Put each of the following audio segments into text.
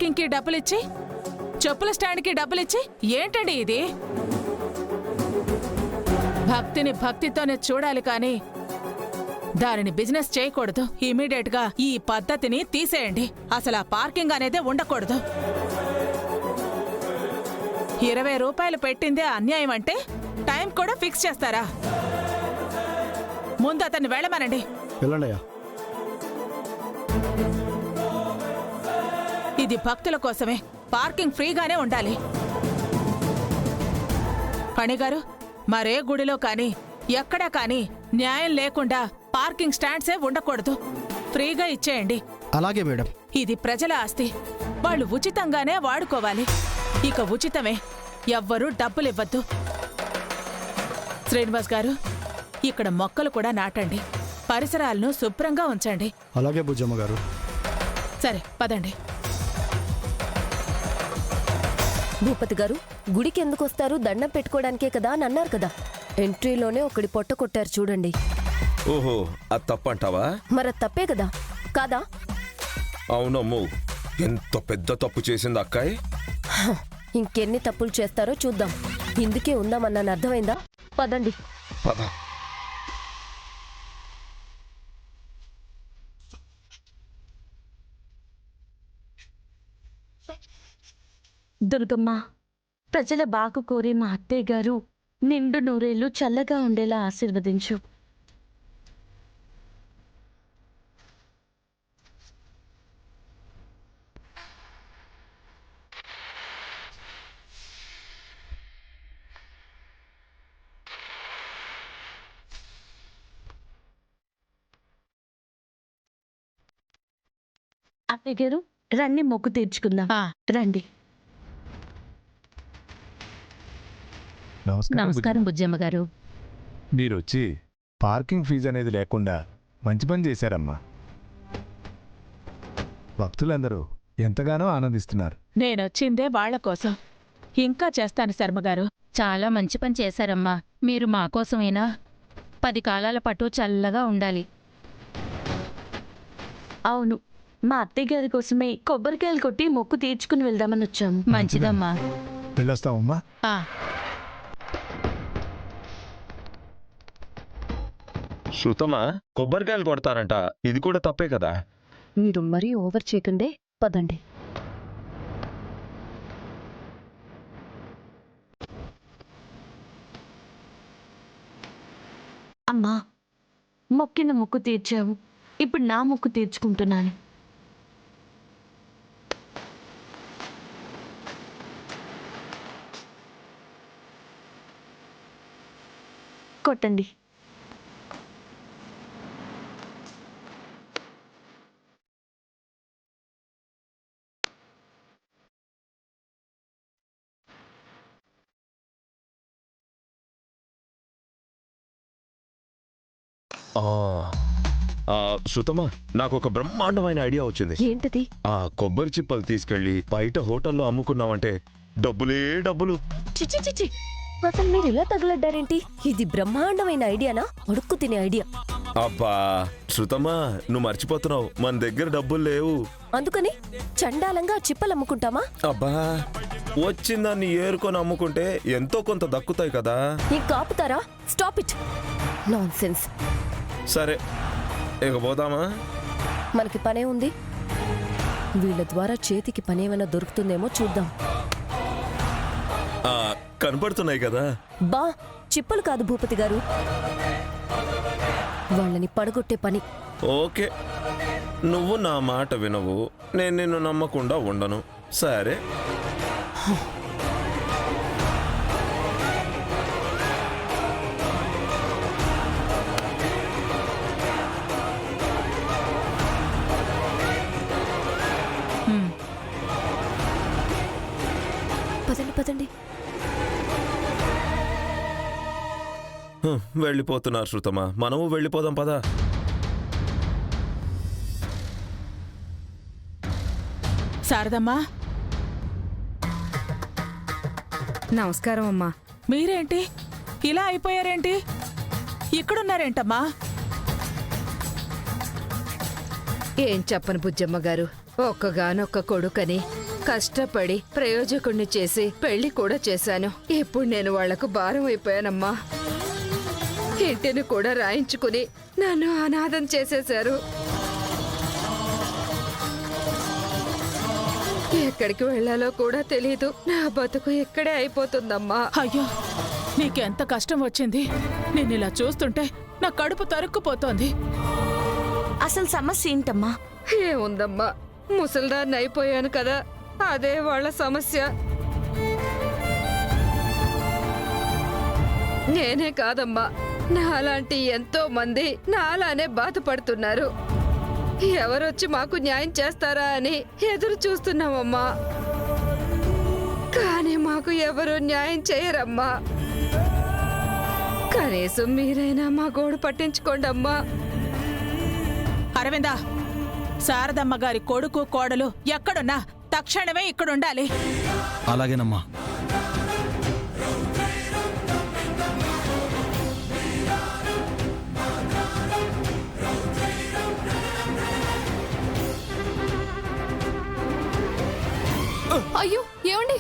Parking కి డబ్బులిచ్చి చెప్పుల స్టాండ్ కి డబ్బులిచ్చి ఏంటండి ఇది? భక్తిని భక్తితోనే చూడాలి కానీ దానిని బిజినెస్ చేయకూడదు. ఇమీడియట్ గా ఈ పద్ధతిని తీసేయండి. అసలు ఆ పార్కింగ్ అనేదే ఉండకూడదు. 20 రూపాయలు పెట్టిందే అన్యాయం అంటే టైం కూడా ఫిక్స్ చేస్తారా? ముందు అతన్ని వెళ్ళమనండి. ఇది భక్తుల కోసమే, పార్కింగ్ ఫ్రీగానే ఉండాలి. పణిగారు, మరే గుడిలో కానీ ఎక్కడా కానీ న్యాయం లేకుండా పార్కింగ్ స్టాండ్సే ఉండకూడదు. ఫ్రీగా ఇచ్చేయండి. అలాగే మేడం. ఇది ప్రజల ఆస్తి, వాళ్ళు ఉచితంగానే వాడుకోవాలి. ఇక ఉచితమే, ఎవ్వరూ డబ్బులివ్వద్దు. శ్రీనివాస్ గారు, ఇక్కడ మొక్కలు కూడా నాటండి. పరిసరాలను శుభ్రంగా ఉంచండి. అలాగే బుజ్జమ్మ గారు. సరే పదండి. భూపతి గారు, గుడికి ఎందుకు వస్తారు? దండం పెట్టుకోవడానికే కదా అని అన్నారు కదా. ఎంట్రీలోనే ఒకడి పొట్ట కొట్టారు చూడండి. ఓహో, అది తప్పంటావా? మరి తప్పే కదా, కాదా? అవునమ్ము, ఎంత పెద్ద తప్పు చేసింది అక్కాయ్. ఇంకెన్ని తప్పులు చేస్తారో చూద్దాం. ఇందుకే ఉందామన్నాను, అర్థమైందా? పదండి. పద. దుర్గమ్మ, ప్రజల బాగు కోరే మా అత్తయ్య గారు నిండు నూరేళ్లు చల్లగా ఉండేలా ఆశీర్వదించు. అత్తయ్య గారు రండి, మొక్కు తీర్చుకుందాం. రండి. నమస్కారం బుజ్జమ్మ గారు. మీరొచ్చి పార్కింగ్ ఫీజు అనేది లేకుండా మంచి పని చేశారమ్మా. భక్తులందరూ ఎంతగానో ఆనందిస్తున్నారు. నేనొచ్చిందే వాళ్ల కోసం. ఇంకా చేస్తాను శర్మగారు. చాలా మంచి పని చేశారమ్మా. మీరు మా కోసమైనా 10 కాలాల పాటు చల్లగా ఉండాలి. అవును, మా అత్తయ్య గారి కోసమే కొబ్బరికాయలు కొట్టి మొక్కు తీర్చుకుని వెళ్దామని వచ్చాము. మంచిదమ్మా. వెళ్ళొస్తామమ్మా. శృతమా, కొబ్బరికాయలు కొడతారంట, ఇది కూడా తప్పే కదా? మీరు మరీ ఓవర్ చేయకండి, పదండి. అమ్మా, మొక్కిన మొక్కు తీర్చావు, ఇప్పుడు నా మొక్కు తీర్చుకుంటున్నాను. కొట్టండి. శృతమా, నాకు ఒక బ్రహ్మాండమైన ఐడియా వచ్చింది. ఏంటిది? ఆ కొబ్బరి చిప్పలు తీసుకెళ్లి బయట హోటల్లో అమ్ముకున్నామంటే డబ్బులే డబ్బులు. చిచి చిచి, అసలు మీరు ఇలా తగలడ్డారేంటి? ఇది బ్రహ్మాండమైన ఐడియానా? అడుక్కు తినే ఐడియా. అబ్బా శృతమా, నువ్వు మర్చిపోతున్నావు, మన దగ్గర డబ్బులు లేవు. అందుకని చండాలంగా చిప్పలు అమ్ముకుంటామా? అబ్బా, వచ్చిందాన్ని ఏరుకొని అమ్ముకుంటే ఎంతో కొంత దక్కుతాయి కదా. ఇంకా ఆపుతారా? Stop it. నాన్సెన్స్. సరే, ఇక పోదామా? మనకి పనే ఉంది. వీళ్ళ ద్వారా చేతికి పనేమైనా దొరుకుతుందేమో చూద్దాం. కనపడుతున్నాయి కదా. బా, చిప్పలు కాదు భూపతి గారు, వాళ్ళని పడగొట్టే పని. ఓకే, నువ్వు నా మాట వినవు, నేను నిన్ను నమ్మకుండా ఉండను. సరే. పదండి పదండి. వెళ్ళిపోతున్నారు శృతమా, మనము వెళ్ళిపోదాం పదా. శారదమ్మా, నమస్కారం అమ్మా. మీరేంటి ఇలా అయిపోయారేంటి? ఇక్కడున్నారేంటమ్మా? ఏం చెప్పను బుజ్జమ్మ గారు, ఒక్కగానొక్క కొడుకని కష్టపడి ప్రయోజకుణ్ణి చేసి పెళ్లి కూడా చేశాను. ఇప్పుడు నేను వాళ్లకు భారం అయిపోయానమ్మా. ఇంటిని కూడా రాయించుకుని నన్ను అనాథం చేసేశారు. ఎక్కడికి వెళ్లాలో కూడా తెలీదు. నా బతుకు ఇక్కడే అయిపోతుందమ్మా. అయ్యో నీకెంత కష్టం వచ్చింది. నిన్నిలా చూస్తుంటే నా కడుపు తరుక్కుపోతోంది. అసలు సమస్య ఏంటమ్మా? ఏముందమ్మా, ముసల్దాన్ని అయిపోయాను కదా, అదే వాళ్ళ సమస్య. నేనే కాదమ్మా, నాలాంటి ఎంతో మంది నాలానే బాధపడుతున్నారు. ఎవరొచ్చి మాకు న్యాయం చేస్తారా అని ఎదురు చూస్తున్నామమ్మా. కానీ మాకు ఎవరు న్యాయం చేయరమ్మా. కనీసం మీరైనా మా గోడు పట్టించుకోండి అమ్మా. అరవిందా, శారదమ్మ గారి కొడుకు కోడలు ఎక్కడున్నా తక్షణమే ఇక్కడుండాలి. అలాగేనమ్మా. అయ్యో ఏమండి,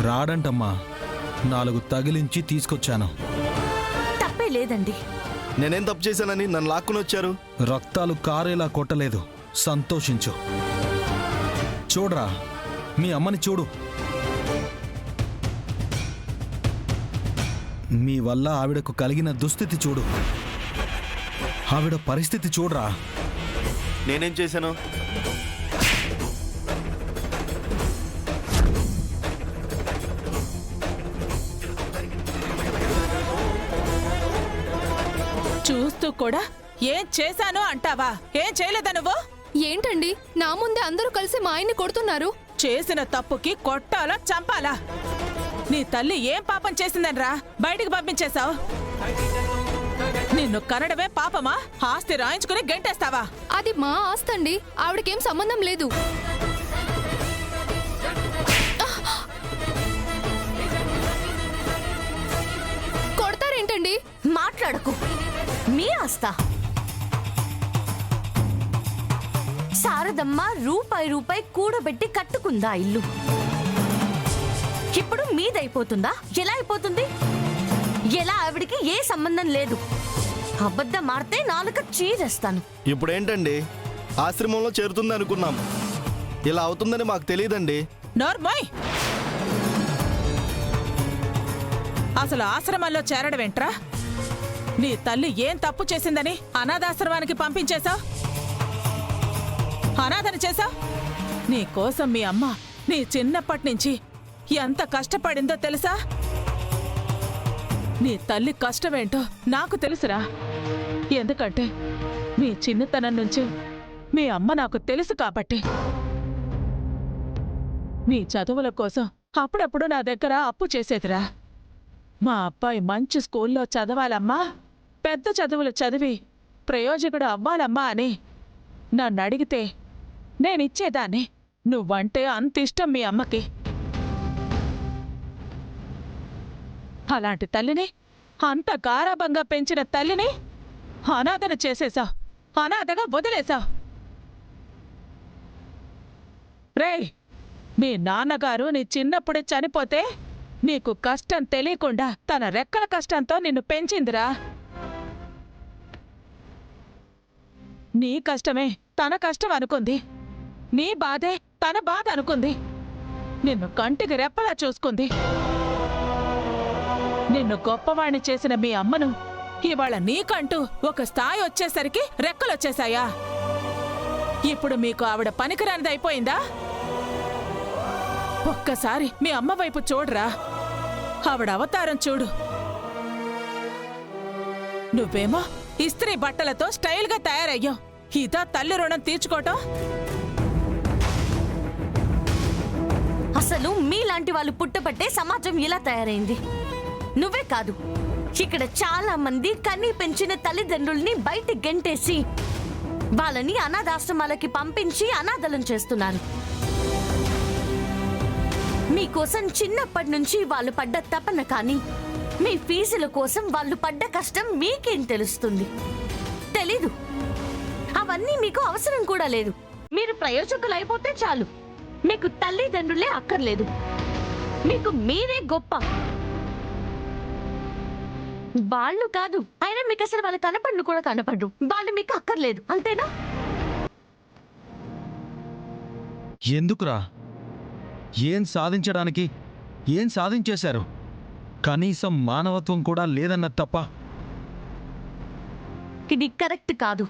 రాడంటమ్మా. 4 తగిలించి తీసుకొచ్చాను. తప్పే లేదండి. నేనేం తప్పు చేశానని నన్ను లాక్కుని వచ్చారు? రక్తాలు కారేలా కొట్టలేదు. సంతోషించు. చూడరా, మీ అమ్మని చూడు. మీ వల్ల ఆవిడకు కలిగిన దుస్థితి చూడు. ఆవిడ పరిస్థితి చూడరా. నేనేం చేశాను? చూస్తూ కూడా ఏం చేశాను అంటావా? ఏం చేయలేదా నువ్వు? ఏంటండి నా ముందే అందరూ కలిసి మా ఆయన్ని కొడుతున్నారు? చేసిన తప్పుకి కొట్టాలా చంపాలా? నీ తల్లి ఏం పాపం చేసిందనరా బయటికి పంపించేశావు? నిన్ను కనడమే పాపమా? ఆస్తి రాయించుకుని గెంటేస్తావా? అది మా ఆస్తండి, ఆవిడకేం సంబంధం లేదు. కొడతారేంటండి? మాట్లాడకు. మీ ఆస్తా? శారదమ్మ రూపాయి కూడబెట్టి కట్టుకుందా ఇల్లు. ఇప్పుడు మీదైపోతుందా? ఎలా అయిపోతుంది? ఎలా? ఆవిడికి ఏ సంబంధం లేదు. అబద్ధం మారితే నాలుక చీరేస్తాను. ఇప్పుడేంటండి, ఆశ్రమంలో చేరుతుంది అనుకున్నాం. ఇలా అవుతుందని మాకు తెలియదండి. నోర్మోయ్! అసలు ఆశ్రమంలో చేరడమేంట్రా? నీ తల్లి ఏం తప్పు చేసిందని అనాథాశ్రమానికి పంపించేశావు? అనాథని చేశావు? నీ కోసం మీ అమ్మ నీ చిన్నప్పటి నుంచి ఎంత కష్టపడిందో తెలుసా? నీ తల్లి కష్టమేంటో నాకు తెలుసురా. ఎందుకంటే మీ చిన్నతనం నుంచి మీ అమ్మ నాకు తెలుసు కాబట్టి. నీ చదువుల కోసం అప్పుడప్పుడు నా దగ్గర అప్పు చేసేదిరా. మా అబ్బాయి మంచి స్కూల్లో చదవాలమ్మా, పెద్ద చదువులు చదివి ప్రయోజకుడు అవ్వాలమ్మా అని నన్ను అడిగితే నేనిచ్చేదాన్ని. నువ్వంటే అంత ఇష్టం మీ అమ్మకి. అలాంటి తల్లిని, అంత గారాబంగా పెంచిన తల్లిని అనాథన చేసేశావు. అనాథగా వదిలేశావు. రేయ్, మీ నాన్నగారు నీ చిన్నప్పుడే చనిపోతే నీకు కష్టం తెలియకుండా తన రెక్కల కష్టంతో నిన్ను పెంచిందిరా. నీ కష్టమే తన కష్టం అనుకుంది. నీ బాధే తన బాధ అనుకుంది. నిన్ను కంటికి రెప్పలా చూసుకుంది. నిన్ను గొప్పవాణ్ణి చేసిన మీ అమ్మను ఇవాళ నీకంటూ ఒక స్థాయి వచ్చేసరికి రెక్కలొచ్చేశాయా? ఇప్పుడు మీకు ఆవిడ పనికిరానిది అయిపోయిందా? ఒక్కసారి మీ అమ్మ వైపు చూడరా. ఆవిడ అవతారం చూడు. నువ్వేమో ఇస్త్రీ బట్టలతో స్టైల్గా తయారయ్యావు. ఇదా తల్లి రుణం తీర్చుకోవటం? అసలు మీలాంటి వాళ్ళు పుట్టబట్టే సమాజం ఇలా తయారైంది. నువ్వే కాదు, ఇక్కడ చాలా మంది కన్నీ పెంచిన తల్లిదండ్రుల్ని బయట గెంటేసి వాళ్ళని అనాథాశ్రమాలకి పంపించి అనాథలం చేస్తున్నారు. మీకోసం చిన్నప్పటి నుంచి వాళ్ళు పడ్డ తపన కానీ మీ ఫీజుల కోసం వాళ్ళు పడ్డ కష్టం మీకేం తెలుస్తుంది? తెలీదు. అవన్నీ మీకు అవసరం కూడా లేదు. మీరు ప్రయోజకులు అయిపోతే చాలు. మీకు తల్లిదండ్రులే అక్కర్లేదు. మీకు మీరే గొప్ప. వాళ్ళు కాదు, అయినా మీకు అసలు వాళ్ళు కనపడు కూడా కనపడు. వాళ్ళు మీకు అక్కర్లేదు, అంతేనా? ఎందుకురా? ఏం సాధించడానికి? ఏం సాధించేశారు? కనీసం మానవత్వం కూడా లేదన్న తప్ప. ఇది కరెక్ట్ కాదు.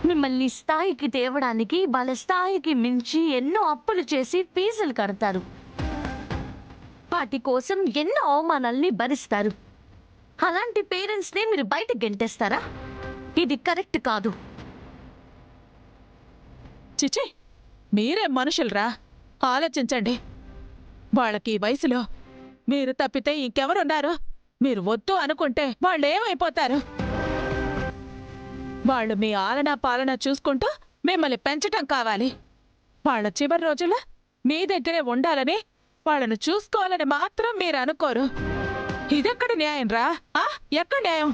మిమ్మల్ని స్థాయికి తేవడానికి వాళ్ళ స్థాయికి మించి ఎన్నో అప్పులు చేసి ఫీజులు కడతారు. వాటి కోసం ఎన్నో అవమానాల్ని భరిస్తారు. అలాంటి పేరెంట్స్ని మీరు బయటకు గెంటేస్తారా? ఇది కరెక్ట్ కాదు. చిచి, మీరే మనుషులరా? ఆలోచించండి. వాళ్ళకి ఈ వయసులో మీరు తప్పితే ఇంకెవరున్నారు? మీరు వద్దు అనుకుంటే వాళ్ళు ఏమైపోతారు? వాళ్ళు మీ ఆలనా పాలన చూసుకుంటూ మిమ్మల్ని పెంచటం కావాలి. వాళ్ళ చివరి రోజుల్లో మీ దగ్గరే ఉండాలని, వాళ్ళను చూసుకోవాలని మాత్రం మీరు అనుకోరు. ఇదెక్కడ న్యాయం రా? ఎక్కడ న్యాయం?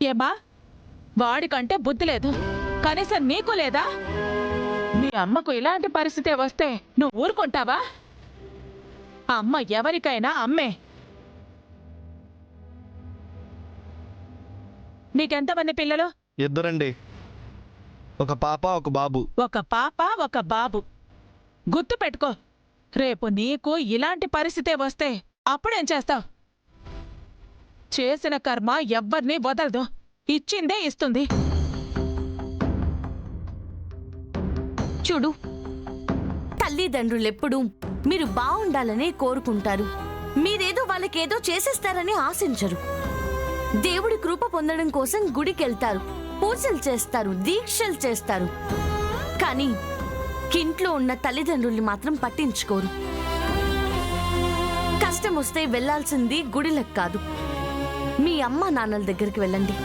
ఏమా, వాడికంటే బుద్ధి లేదు, కనీసం నీకు లేదా? మీ అమ్మకు ఇలాంటి పరిస్థితి వస్తే నువ్వు ఊరుకుంటావా? అమ్మ ఎవరికైనా అమ్మే. నీకెంతమంది పిల్లలు? 2 ఒక పాప ఒక బాబు. ఒక పాప ఒక బాబు. గుర్తు పెట్టుకో, రేపు నీకు ఇలాంటి పరిస్థితే వస్తే అప్పుడేం చేస్తావు? చేసిన కర్మ ఎవ్వరినీ వదలదు, ఇచ్చిందే ఇస్తుంది. చూడు, తల్లిదండ్రులెప్పుడూ మీరు బాగుండాలనే కోరుకుంటారు. మీరేదో వాళ్ళకేదో చేసేస్తారని ఆశించరు. దేవుడి కృప పొందడం కోసం గుడికెళ్తారు, పూజలు చేస్తారు, దీక్షలు చేస్తారు. కానీ ఇంట్లో ఉన్న తల్లిదండ్రుల్ని మాత్రం పట్టించుకోరు. కష్టం వస్తే వెళ్లాల్సింది గుడిలకు కాదు, మీ అమ్మా నాన్నల దగ్గరికి వెళ్ళండి.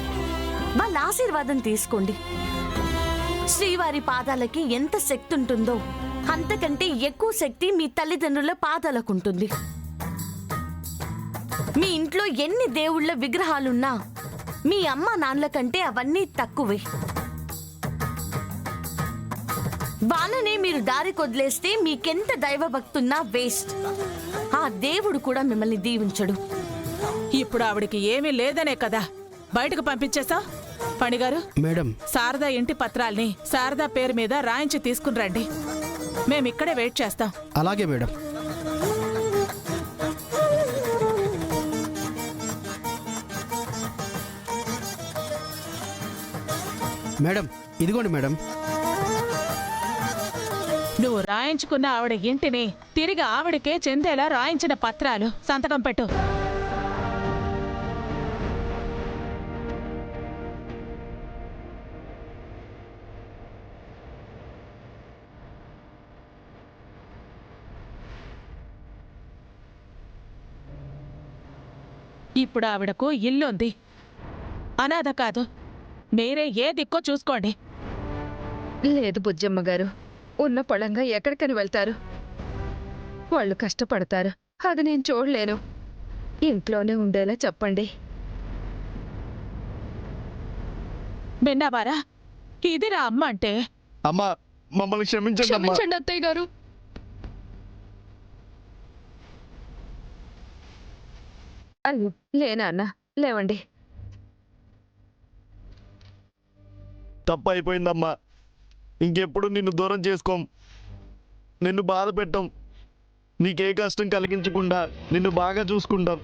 వాళ్ళ ఆశీర్వాదం తీసుకోండి. శ్రీవారి పాదాలకి ఎంత శక్తి ఉంటుందో అంతకంటే ఎక్కువ శక్తి మీ తల్లిదండ్రుల పాదాలకుంటుంది. మీ ఇంట్లో ఎన్ని దేవుళ్ళ విగ్రహాలున్నా మీ అమ్మ నాన్నల కంటే అవన్నీ తక్కువే. వాళ్ళనే మీరు దారి కొదిలేస్తే మీకెంత దైవభక్తున్నా వేస్ట్. ఆ దేవుడు కూడా మిమ్మల్ని దీవించడు. ఇప్పుడు ఆవిడికి ఏమీ లేదనే కదా బయటకు పంపించేసా? పణిగారు, మేడం, శారదా ఇంటి పత్రాల్ని శారదా పేరు మీద రాయించి తీసుకుని రండి. మేమిక్కడే వెయిట్ చేస్తాం. అలాగే మేడం. మేడం, ఇదిగోండి మేడం. నువ్వు రాయించుకున్న ఆవిడ ఇంటిని తిరిగి ఆవిడకే చెందేలా రాయించిన పత్రాలు. సంతకం పెట్టు. ఇప్పుడు ఆవిడకు ఇల్లుంది, అనాథ కాదు. మీరే ఏ దిక్కో చూసుకోండి. లేదు బుజ్జమ్మ గారు, ఉన్న పొలంగా ఎక్కడికని వెళ్తారు? వాళ్ళు కష్టపడతారు, అది నేను చూడలేను. ఇంట్లోనే ఉండేలా చెప్పండి. విన్నావారా? ఇదిరా అమ్మ అంటే. అమ్మా, మమ్మల్ని క్షమించండి అమ్మా. క్షమించండి అత్తయ్య గారు. అయ్యో లేనా అన్న, లేవండి. తప్పు అయిపోయిందమ్మా. ఇంకెప్పుడు నిన్ను దూరం చేసుకోం, నిన్ను బాధ పెట్టం, నీకే కష్టం కలిగించకుండా నిన్ను బాగా చూసుకుంటాం.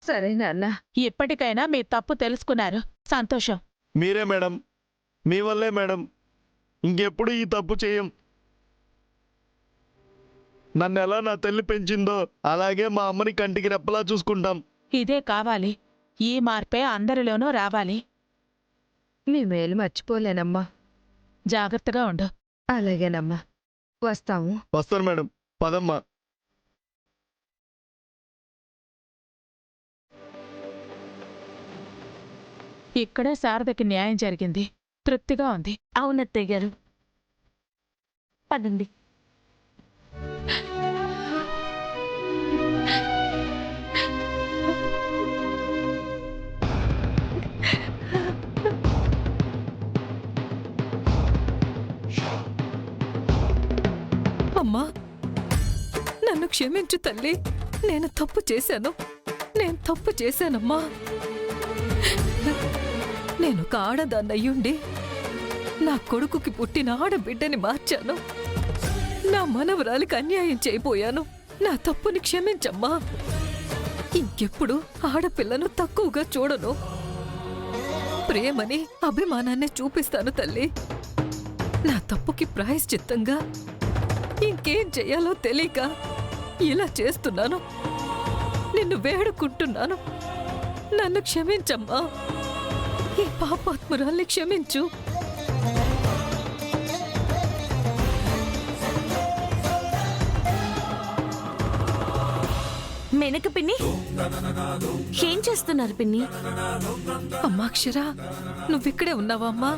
సరేనా అన్న? ఇప్పటికైనా మీ తప్పు తెలుసుకున్నారు, సంతోషం. మీరే మేడం, మీ వల్లే మేడం. ఇంకెప్పుడు ఈ తప్పు చేయం. నన్ను ఎలా నా తల్లి పెంచిందో అలాగే మా అమ్మని కంటికి రెప్పలా చూసుకుంటాం. ఇదే కావాలి. ఈ మార్పే అందరిలోనూ రావాలి. మీ మేలు మర్చిపోలేనమ్మా. జాగ్రత్తగా ఉండు. అలాగేనమ్మా, వస్తాము. వస్తాను మేడం, పదమ్మా. ఇక్కడే శారదకి న్యాయం జరిగింది, తృప్తిగా ఉంది. అవునత్తయ్య గారు, పదండి. నన్ను క్షమించు తల్లి. నేను తప్పు చేశాను. నేను తప్పు చేశానమ్మా. నేను ఒక ఆడదాన్నయ్యుండి నా కొడుకుకి పుట్టిన ఆడబిడ్డని మార్చాను. నా మనవరాలికి అన్యాయం చేయబోయాను. నా తప్పుని క్షమించమ్మా. ఇంకెప్పుడు ఆడపిల్లను తక్కువగా చూడను. ప్రేమని, అభిమానాన్ని చూపిస్తాను తల్లి. నా తప్పుకి ప్రాయశ్చిత్తంగా ఇంకేం చెయ్యాలో తెలియక ఇలా చేస్తున్నాను. నిన్ను వేడుకుంటున్నాను. నన్ను క్షమించమ్మా. ఈ పాపాత్మురాల్ని క్షమించు. మెనక పిన్ని, ఏం చేస్తున్నారు పిన్ని? అమ్మా అక్షర, నువ్విక్కడే ఉన్నావా అమ్మా?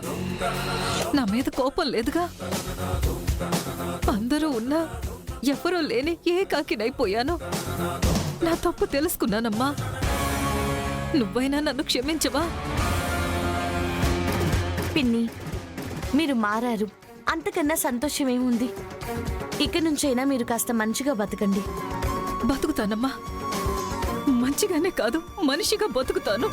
నా మీద కోపం లేదుగా? అందరూ ఉన్నా ఎవరూ లేని ఏకాకినైపోయాను. నా తప్పు తెలుసుకున్నానమ్మా. నువ్వైనా నన్ను క్షమించవా? పిన్ని, మీరు మారారు, అంతకన్నా సంతోషమేముంది? ఇక నుంచైనా మీరు కాస్త మంచిగా బతకండి. బతుకుతానమ్మా. మంచిగానే కాదు, మనిషిగా బతుకుతాను.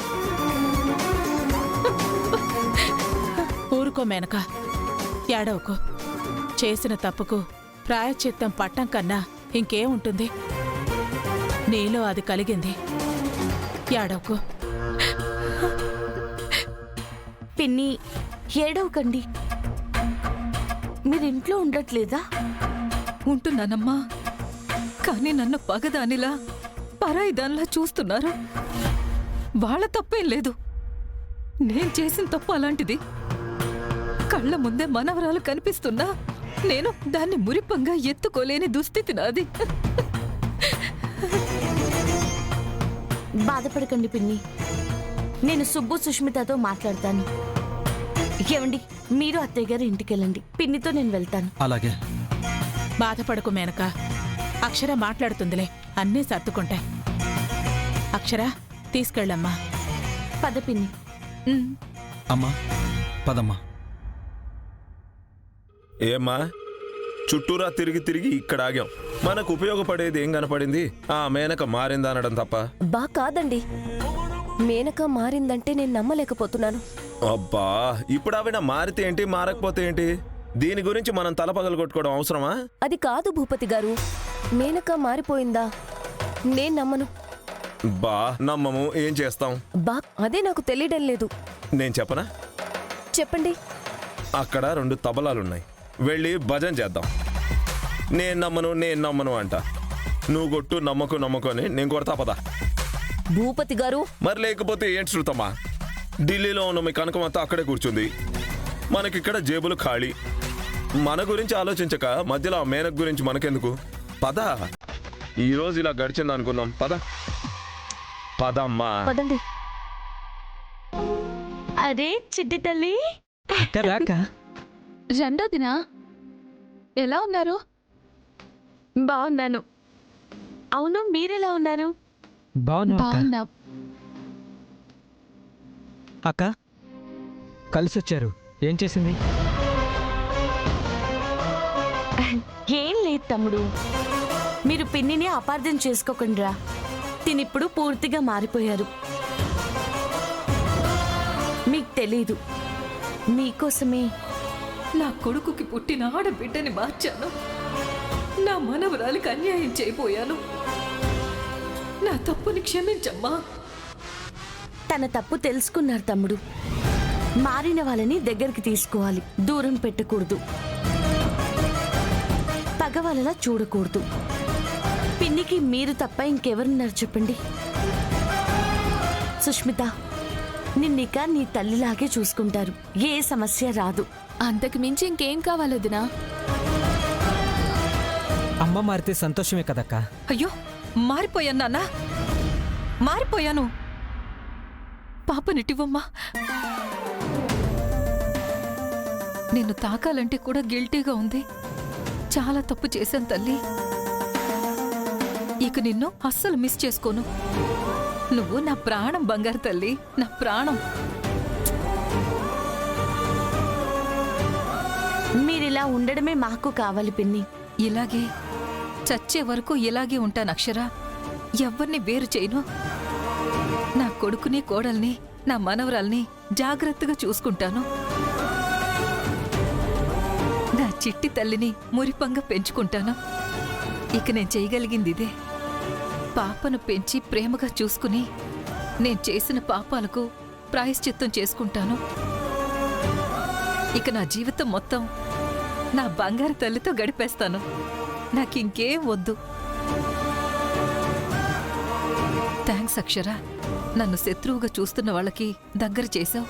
ఊరుకో మేనక, ఏడవకు. చేసిన తప్పుకు ప్రాయశ్చిత్తం పట్టం కన్నా ఇంకేముంటుంది? నీలో అది కలిగింది. ఏడవకు. పిన్ని, ఏడవకండి. మీరింట్లో ఉండట్లేదా? ఉంటున్నానమ్మా. కానీ నన్ను పగదానిలా, పరాయిదానిలా చూస్తున్నారు. వాళ్ళ తప్పేం లేదు. నేను చేసిన తప్పు అలాంటిది. కళ్ళ ముందే మనవరాలు కనిపిస్తున్నా నేను దాన్ని మురిపంగా ఎత్తుకోలేని దుస్థితి నాది. బాధపడకండి పిన్ని. నేను సుబ్బు, సుష్మితతో మాట్లాడతాను. ఏమండి, మీరు అత్తయ్య గారి ఇంటికెళ్ళండి. పిన్నితో నేను వెళ్తాను. అలాగే. బాధపడకు మేనక, అక్షర మాట్లాడుతుందిలే, అన్నీ సర్దుకుంటాయి. అక్షర, తీసుకెళ్ళమ్మా. పద పిన్ని. అమ్మా పదమ్మా. ఏమ్మా, చుట్టూరా తిరిగి తిరిగి ఇక్కడ ఆగాం. మనకు ఉపయోగపడేది ఏం కనపడింది? ఆ మేనక మారిందా అనడం తప్ప. బా కాదండి, మేనక మారిందంటే నేను నమ్మలేకపోతున్నాను. అబ్బా, ఇప్పుడు ఆవిడ మారితే ఏంటి, మారకపోతే ఏంటి? దీని గురించి మనం తలపగలు కొట్టుకోవడం అవసరమా? అది కాదు భూపతి గారు, మేనక మారిపోయిందా? నేను నమ్మను. బా, నమ్మము. ఏం చేస్తాం? బా, అదే నాకు తెలియడం లేదు. నేను చెప్పనా? చెప్పండి. అక్కడ 2 తబలాలున్నాయి. వెళ్ళి భజన చేద్దాం. నేను నమ్మను అంట. నువ్వు కొట్టు, నమ్మకు అని నేను కొడతా. పదా. భూపతి గారు, మరి లేకపోతే ఏంటి శృతమ్మా? ఢిల్లీలో ఉన్న మీ కనకమంతా అక్కడే కూర్చుంది. మనకిక్కడ జేబులు ఖాళీ. మన గురించి ఆలోచించక మధ్యలో ఆ మేనక్ గురించి మనకెందుకు? పద, ఈరోజు ఇలా గడిచింది అనుకుందాం. పదమ్మా. పదండి. అరే చిట్టి తల్లి, రెండో దినా ఎలా ఉన్నారు? బాగున్నాను. అవును, మీరెలా ఉన్నారు? బాగున్నా. అక్క కలిసి వచ్చారు, ఏం చేసింది? ఏం లేదు తమ్ముడు, మీరు పిన్నిని అపార్థం చేసుకోకండిరా. తినిప్పుడు పూర్తిగా మారిపోయారు. మీకు తెలీదు, మీకోసమే నా కొడుకుకి పుట్టిన ఆడబిడ్డని మార్చాను. నా మనవరాలికి అన్యాయం చేయబోయాను. నా తప్పుని క్షమించమ్మా. తన తప్పు తెలుసుకున్నారు తమ్ముడు. మారిన వాళ్ళని దగ్గరికి తీసుకోవాలి, దూరం పెట్టకూడదు, పగవాళ్ళలా చూడకూడదు. పిన్నికి మీరు తప్ప ఇంకెవరున్నారు చెప్పండి? సుష్మిత, నిన్నిక నీ తల్లిలాగే చూసుకుంటారు. ఏ సమస్య రాదు. అంతకు మించి ఇంకేం కావాలొదినా? అమ్మ మారితే సంతోషమే కదక్క. అయ్యో, మారిపోయాను నాన్న, మారిపోయాను. పాపనిటివమ్మా. నిన్ను తాకాలంటే కూడా గిల్టీగా ఉంది. చాలా తప్పు చేశాను తల్లి. ఇక నిన్ను అస్సలు మిస్ చేసుకోను. నువ్వు నా ప్రాణం బంగారు తల్లి, నా ప్రాణం. మీరిలా ఉండడమే మాకు కావాలి పిన్ని. ఇలాగే చచ్చే వరకు ఇలాగే ఉంటాను అక్షర. ఎవ్వరిని వేరు చేయను. నా కొడుకుని కోడల్ని నా మనవరాల్ని జాగ్రత్తగా చూసుకుంటాను. నా చిట్టి తల్లిని మురిపంగా పెంచుకుంటాను. ఇక నేను చేయగలిగింది ఇదే. పాపను పెంచి ప్రేమగా చూసుకుని నేను చేసిన పాపాలకు ప్రాయశ్చిత్తం చేసుకుంటాను. ఇక నా జీవితం మొత్తం నా బంగారు తల్లితో గడిపేస్తాను. నాకింకేం వద్దు. థ్యాంక్స్ అక్షర. నన్ను శత్రువుగా చూస్తున్న వాళ్ళకి దగ్గర చేశావు.